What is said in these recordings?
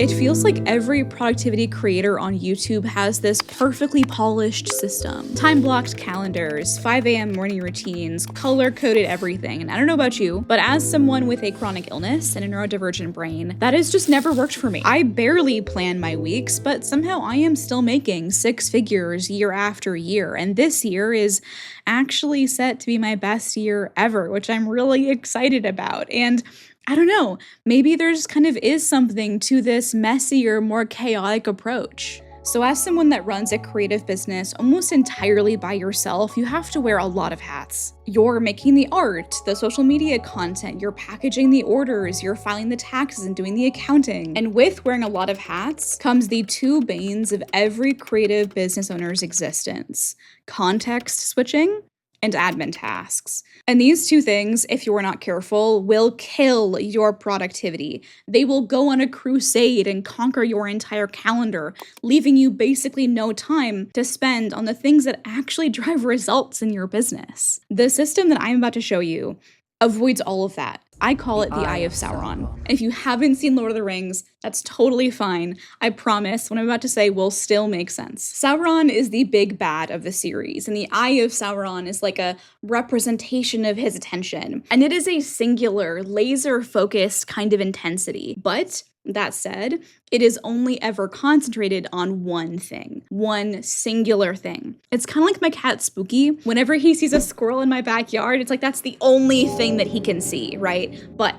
It feels like every productivity creator on YouTube has this perfectly polished system. Time-blocked calendars, 5 a.m. morning routines, color-coded everything. And I don't know about you, but as someone with a chronic illness and a neurodivergent brain, that has just never worked for me. I barely plan my weeks, but somehow I am still making six figures year after year. And this year is actually set to be my best year ever, which I'm really excited about. And I don't know, maybe there's kind of is something to this messier, more chaotic approach. So as someone that runs a creative business almost entirely by yourself, you have to wear a lot of hats. You're making the art, the social media content, you're packaging the orders, you're filing the taxes and doing the accounting. And with wearing a lot of hats comes the two banes of every creative business owner's existence: context switching and admin tasks. And these two things, if you're not careful, will kill your productivity. They will go on a crusade and conquer your entire calendar, leaving you basically no time to spend on the things that actually drive results in your business. The system that I'm about to show you avoids all of that. I call it the Eye of Sauron. If you haven't seen Lord of the Rings, that's totally fine. I promise what I'm about to say will still make sense. Sauron is the big bad of the series, and the Eye of Sauron is like a representation of his attention. And it is a singular, laser-focused kind of intensity. But that said, it is only ever concentrated on one thing, one singular thing. It's kind of like my cat Spooky. Whenever he sees a squirrel in my backyard, it's like that's the only thing that he can see, right? But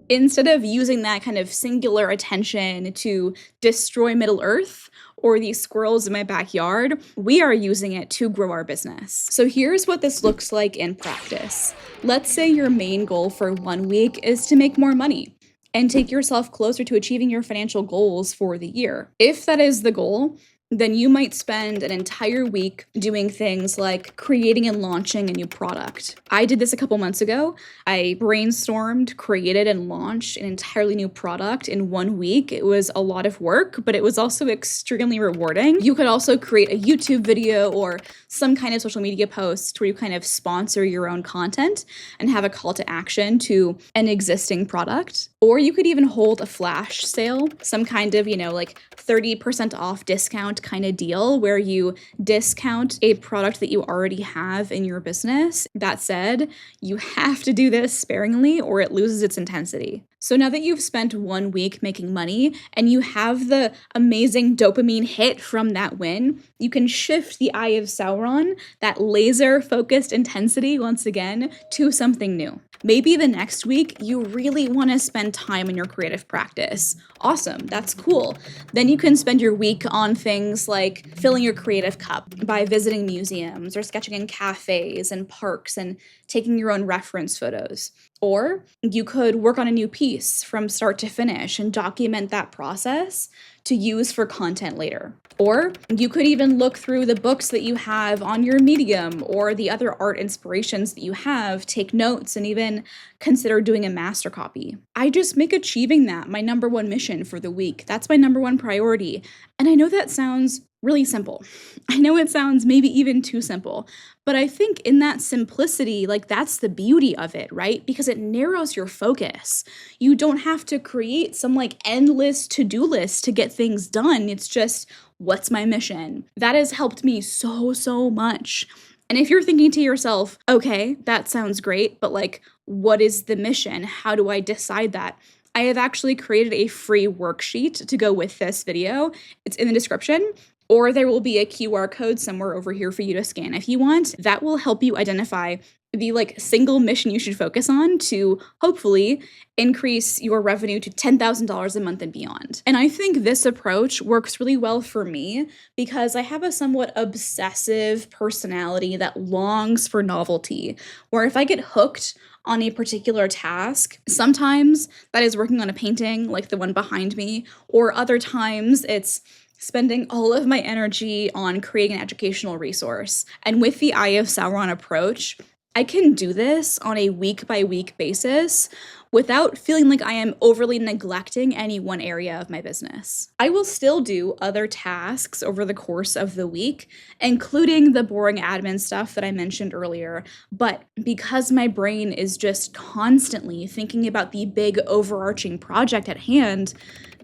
instead of using that kind of singular attention to destroy Middle Earth or these squirrels in my backyard, we are using it to grow our business. So here's what this looks like in practice. Let's say your main goal for 1 week is to make more money and take yourself closer to achieving your financial goals for the year. If that is the goal, then you might spend an entire week doing things like creating and launching a new product. I did this a couple months ago. I brainstormed, created, and launched an entirely new product in 1 week. It was a lot of work, but it was also extremely rewarding. You could also create a YouTube video or some kind of social media post where you kind of sponsor your own content and have a call to action to an existing product. Or you could even hold a flash sale, some kind of, like 30% off discount kind of deal where you discount a product that you already have in your business. That said, you have to do this sparingly or it loses its intensity. So now that you've spent 1 week making money and you have the amazing dopamine hit from that win, you can shift the Eye of Sauron, that laser-focused intensity once again, to something new. Maybe the next week you really want to spend time in your creative practice. Awesome, that's cool. Then you can spend your week on things like filling your creative cup by visiting museums or sketching in cafes and parks and taking your own reference photos. Or you could work on a new piece from start to finish and document that process to use for content later. Or you could even look through the books that you have on your Medium or the other art inspirations that you have, take notes, and even consider doing a master copy. I just make achieving that my number one mission for the week. That's my number one priority. And I know that sounds really simple. I know it sounds maybe even too simple, but I think in that simplicity, that's the beauty of it, right? Because it narrows your focus. You don't have to create some endless to-do list to get things done. It's just, what's my mission? That has helped me so much. And if you're thinking to yourself, okay, that sounds great, but what is the mission? How do I decide that? I have actually created a free worksheet to go with this video. It's in the description. Or there will be a QR code somewhere over here for you to scan if you want. That will help you identify the single mission you should focus on to hopefully increase your revenue to $10,000 a month and beyond. And I think this approach works really well for me because I have a somewhat obsessive personality that longs for novelty, where if I get hooked on a particular task, sometimes that is working on a painting like the one behind me, or other times it's spending all of my energy on creating an educational resource. And with the Eye of Sauron approach, I can do this on a week-by-week basis without feeling like I am overly neglecting any one area of my business. I will still do other tasks over the course of the week, including the boring admin stuff that I mentioned earlier, but because my brain is just constantly thinking about the big overarching project at hand,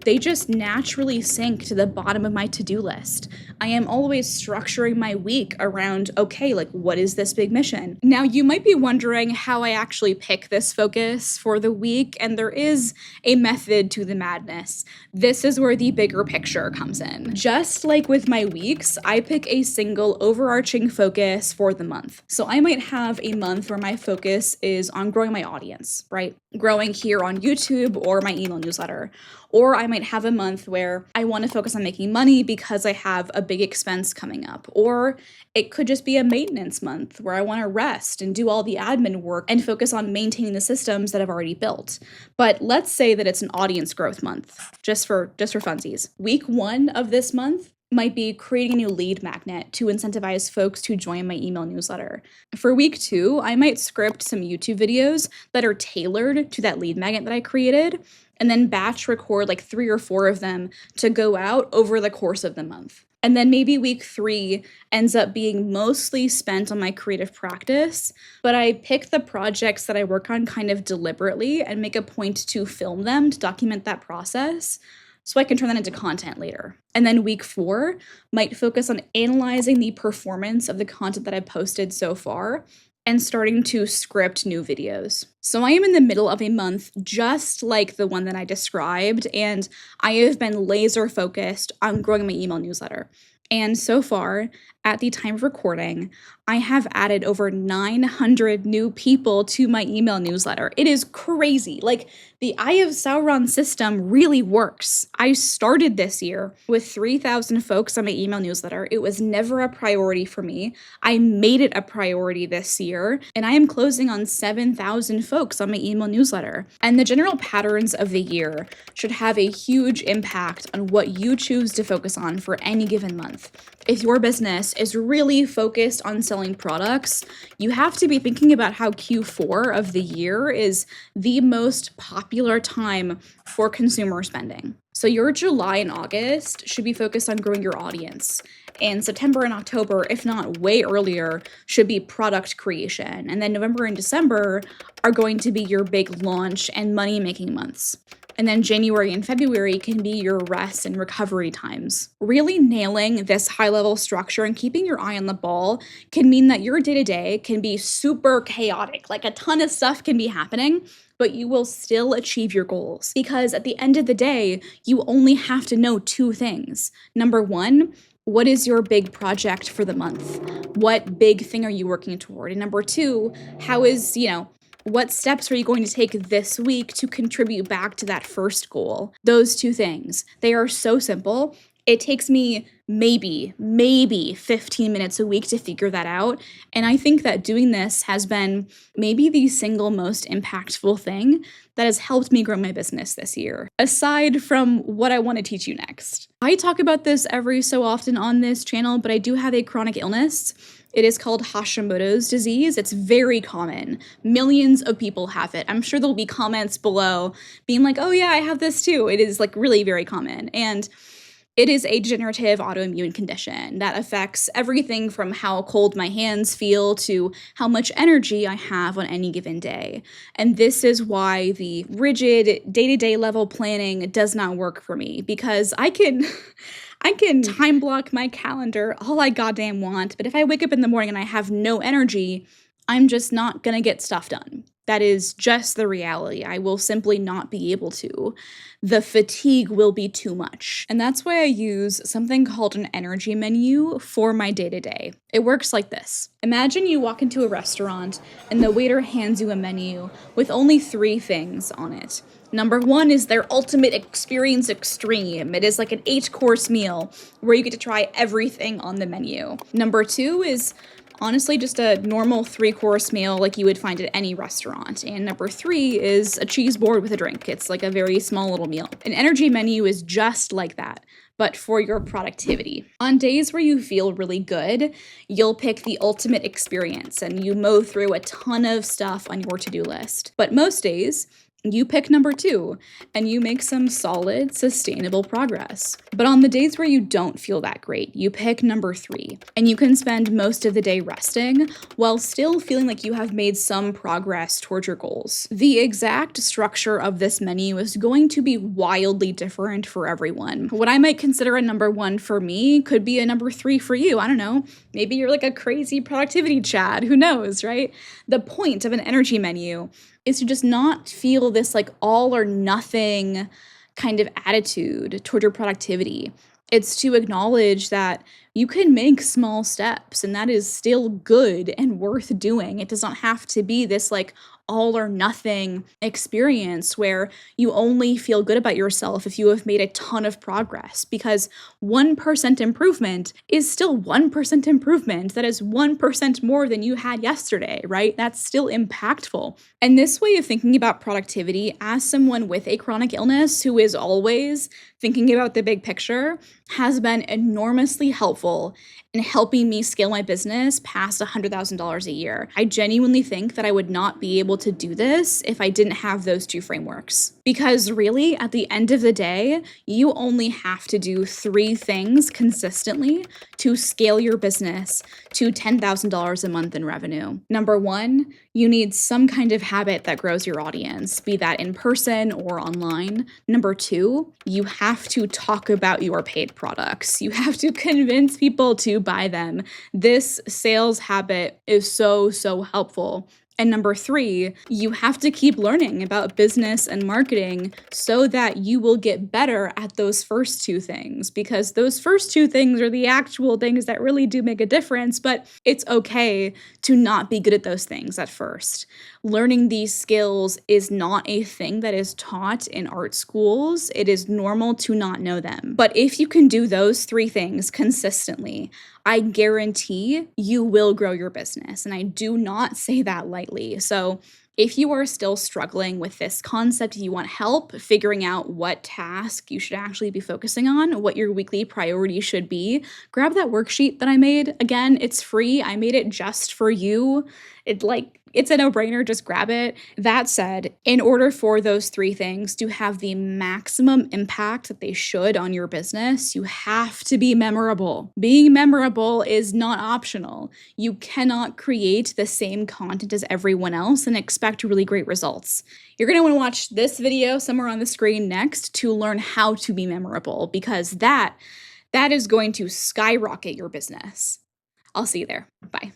They just naturally sink to the bottom of my to-do list. I am always structuring my week around, okay, like what is this big mission? Now, you might be wondering how I actually pick this focus for the week, and there is a method to the madness. This is where the bigger picture comes in. Just like with my weeks, I pick a single overarching focus for the month. So I might have a month where my focus is on growing my audience, right? Growing here on YouTube or my email newsletter. Or I might have a month where I want to focus on making money because I have a big expense coming up. Or it could just be a maintenance month where I want to rest and do all the admin work and focus on maintaining the systems that I've already built. But let's say that it's an audience growth month, just for funsies. Week 1 of this month might be creating a new lead magnet to incentivize folks to join my email newsletter. For week 2, I might script some YouTube videos that are tailored to that lead magnet that I created, and then batch record like 3 or 4 of them to go out over the course of the month. And then maybe week 3 ends up being mostly spent on my creative practice, but I pick the projects that I work on kind of deliberately and make a point to film them to document that process, so I can turn that into content later. And then week 4 might focus on analyzing the performance of the content that I've posted so far and starting to script new videos. So I am in the middle of a month just like the one that I described, and I have been laser focused on growing my email newsletter. And so far, at the time of recording, I have added over 900 new people to my email newsletter. It is crazy. Like, the Eye of Sauron system really works. I started this year with 3,000 folks on my email newsletter. It was never a priority for me. I made it a priority this year, and I am closing on 7,000 folks on my email newsletter. And the general patterns of the year should have a huge impact on what you choose to focus on for any given month. If your business is really focused on selling products, you have to be thinking about how Q4 of the year is the most popular time for consumer spending. So your July and August should be focused on growing your audience. And September and October, if not way earlier, should be product creation. And then November and December are going to be your big launch and money-making months. And then January and February can be your rest and recovery times. Really nailing this high-level structure and keeping your eye on the ball can mean that your day-to-day can be super chaotic, like a ton of stuff can be happening, but you will still achieve your goals. Because at the end of the day, you only have to know 2 things. Number 1, what is your big project for the month? What big thing are you working toward? And number 2, what steps are you going to take this week to contribute back to that first goal? Those 2 things. They are so simple. It takes me maybe 15 minutes a week to figure that out. And I think that doing this has been maybe the single most impactful thing that has helped me grow my business this year, aside from what I want to teach you next. I talk about this every so often on this channel, but I do have a chronic illness. It is called Hashimoto's disease. It's very common. Millions of people have it. I'm sure there'll be comments below being like, oh yeah, I have this too. It is like really very common. And it is a degenerative autoimmune condition that affects everything from how cold my hands feel to how much energy I have on any given day. And this is why the rigid day-to-day level planning does not work for me, because I can time block my calendar all I goddamn want, but if I wake up in the morning and I have no energy, I'm just not gonna get stuff done. That is just the reality. I will simply not be able to. The fatigue will be too much. And that's why I use something called an energy menu for my day-to-day. It works like this. Imagine you walk into a restaurant and the waiter hands you a menu with only 3 things on it. Number 1 is their ultimate experience extreme. It is like an 8-course meal where you get to try everything on the menu. Number 2 is honestly just a normal 3-course meal like you would find at any restaurant. And number 3 is a cheese board with a drink. It's like a very small little meal. An energy menu is just like that, but for your productivity. On days where you feel really good, you'll pick the ultimate experience and you mow through a ton of stuff on your to-do list. But most days, you pick number 2 and you make some solid, sustainable progress. But on the days where you don't feel that great, you pick number 3 and you can spend most of the day resting while still feeling like you have made some progress towards your goals. The exact structure of this menu is going to be wildly different for everyone. What I might consider a number 1 for me could be a number 3 for you. I don't know. Maybe you're like a crazy productivity Chad. Who knows, right? The point of an energy menu is to just not feel this like all or nothing kind of attitude toward your productivity. It's to acknowledge that you can make small steps and that is still good and worth doing. It does not have to be this like all or nothing experience where you only feel good about yourself if you have made a ton of progress, because 1% improvement is still 1% improvement. That is 1% more than you had yesterday, right? That's still impactful. And this way of thinking about productivity as someone with a chronic illness who is always thinking about the big picture has been enormously helpful in helping me scale my business past $100,000 a year. I genuinely think that I would not be able to do this if I didn't have those 2 frameworks. Because really, at the end of the day, you only have to do 3 things consistently to scale your business to $10,000 a month in revenue. Number 1, you need some kind of habit that grows your audience, be that in person or online. Number 2, you have to talk about your paid products. You have to convince people to buy them. This sales habit is so helpful. And number 3, you have to keep learning about business and marketing so that you will get better at those first 2 things, because those first 2 things are the actual things that really do make a difference, but it's okay to not be good at those things at first. Learning these skills is not a thing that is taught in art schools. It is normal to not know them. But if you can do those 3 things consistently, I guarantee you will grow your business. And I do not say that lightly. So if you are still struggling with this concept, if you want help figuring out what task you should actually be focusing on, what your weekly priority should be, grab that worksheet that I made. Again, it's free. I made it just for you. It's a no-brainer, just grab it. That said, in order for those 3 things to have the maximum impact that they should on your business, you have to be memorable. Being memorable is not optional. You cannot create the same content as everyone else and expect really great results. You're going to want to watch this video somewhere on the screen next to learn how to be memorable, because that is going to skyrocket your business. I'll see you there. Bye.